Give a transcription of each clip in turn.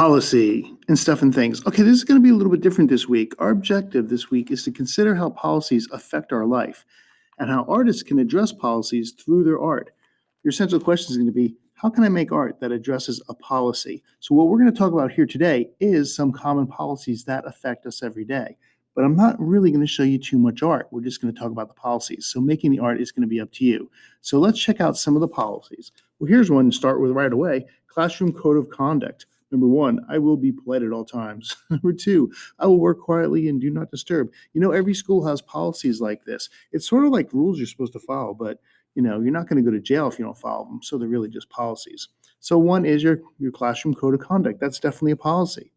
policy and stuff and things. Okay, this is going to be a little bit different this week. Our objective this week is to consider how policies affect our life and how artists can address policies through their art. Your central question is going to be, how can I make art that addresses a policy? So what we're going to talk about here today is some common policies that affect us every day. But I'm not really going to show you too much art. We're just going to talk about the policies. So making the art is going to be up to you. So let's check out some of the policies. Well, here's one to start with right away. Classroom Code of Conduct. Number 1, I will be polite at all times. Number 2, I will work quietly and do not disturb. You know, every school has policies like this. It's sort of like rules you're supposed to follow, but you're not going to go to jail if you don't follow them. So they're really just policies. So 1 is your classroom code of conduct. That's definitely a policy.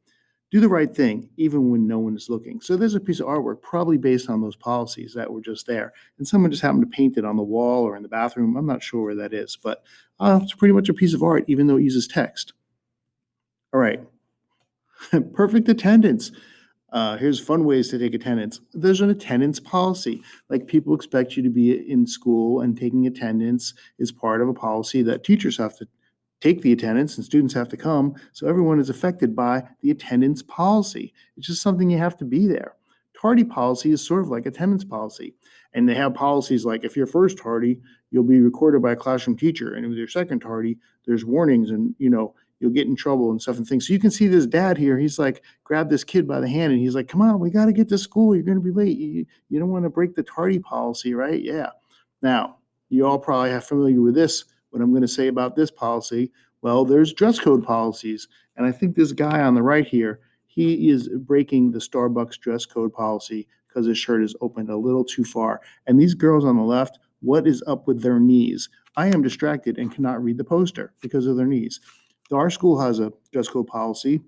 Do the right thing, even when no one is looking. So there's a piece of artwork probably based on those policies that were just there. And someone just happened to paint it on the wall or in the bathroom. I'm not sure where that is, but it's pretty much a piece of art, even though it uses text. All right. Perfect attendance. Here's fun ways to take attendance. There's an attendance policy. Like people expect you to be in school, and taking attendance is part of a policy that teachers have to take the attendance and students have to come. So everyone is affected by the attendance policy. It's just something you have to be there. Tardy policy is sort of like attendance policy. And they have policies like if you're first tardy, you'll be recorded by a classroom teacher. And if you're second tardy, there's warnings and, you'll get in trouble and stuff and things. So you can see this dad here. He's like, grab this kid by the hand and he's like, come on, we got to get to school. You're going to be late. You don't want to break the tardy policy, right? Yeah. Now, you all probably are familiar with this. What I'm going to say about this policy, well, there's dress code policies. And I think this guy on the right here, he is breaking the Starbucks dress code policy because his shirt is opened a little too far. And these girls on the left, what is up with their knees? I am distracted and cannot read the poster because of their knees. Our school has a dress code policy,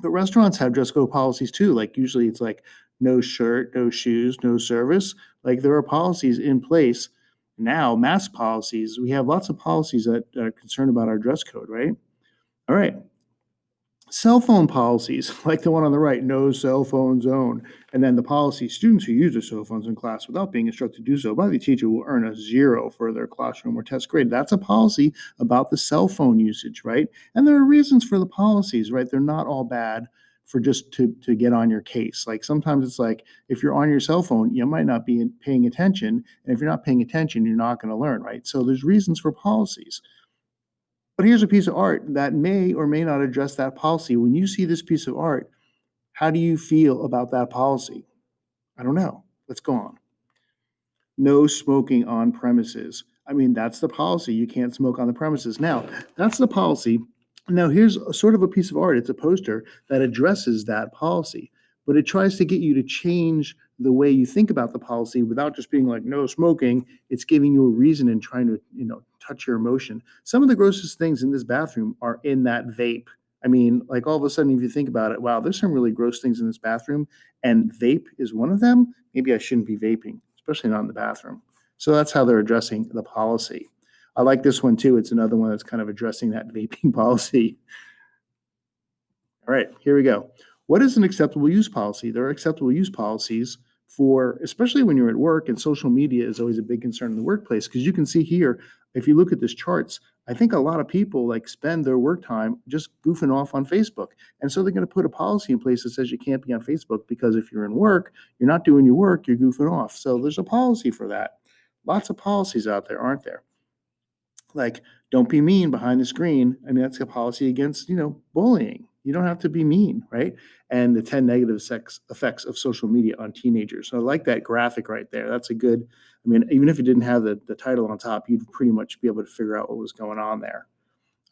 but restaurants have dress code policies too. Like usually it's like no shirt, no shoes, no service. Like there are policies in place now, mask policies. We have lots of policies that are concerned about our dress code, right? All right. Cell phone policies, like the one on the right, no cell phone zone. And then the policy, students who use their cell phones in class without being instructed to do so by the teacher will earn a 0 for their classroom or test grade. That's a policy about the cell phone usage, right? And there are reasons for the policies, right? They're not all bad for just to get on your case. Like sometimes it's like, if you're on your cell phone, you might not be paying attention. And if you're not paying attention, you're not going to learn, right? So there's reasons for policies. But here's a piece of art that may or may not address that policy. When you see this piece of art, how do you feel about that policy? I don't know. Let's go on. No smoking on premises. I mean, that's the policy. You can't smoke on the premises. Now, that's the policy. Now, here's sort of a piece of art. It's a poster that addresses that policy, but it tries to get you to change the way you think about the policy without just being like, no smoking. It's giving you a reason and trying to, touch your emotion. Some of the grossest things in this bathroom are in that vape. I mean, like all of a sudden, if you think about it, wow, there's some really gross things in this bathroom, and vape is one of them. Maybe I shouldn't be vaping, especially not in the bathroom. So that's how they're addressing the policy. I like this one too. It's another one that's kind of addressing that vaping policy. All right, here we go. What is an acceptable use policy? There are acceptable use policies for, especially when you're at work, and social media is always a big concern in the workplace, because you can see here, if you look at this charts, I think a lot of people like spend their work time just goofing off on Facebook. And so they're going to put a policy in place that says you can't be on Facebook because if you're in work, you're not doing your work, you're goofing off. So there's a policy for that. Lots of policies out there, aren't there? Like, don't be mean behind the screen. I mean, that's a policy against, bullying. You don't have to be mean, right? And the 10 negative effects of social media on teenagers. So I like that graphic right there. That's a good, even if it didn't have the title on top, you'd pretty much be able to figure out what was going on there.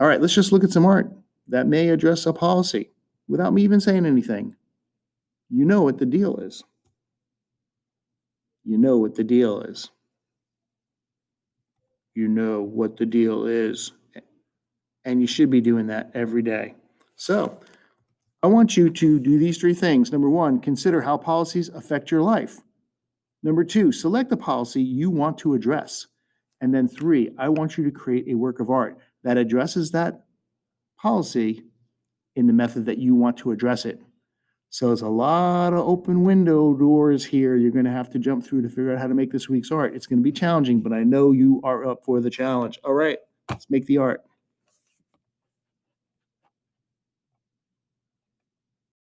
All right, let's just look at some art that may address a policy without me even saying anything. You know what the deal is. You know what the deal is. You know what the deal is. And you should be doing that every day. So I want you to do these 3 things. Number 1, consider how policies affect your life. Number 2, select the policy you want to address. And then 3, I want you to create a work of art that addresses that policy in the method that you want to address it. So it's a lot of open window doors here you're going to have to jump through to figure out how to make this week's art. It's going to be challenging, but I know you are up for the challenge. All right, let's make the art.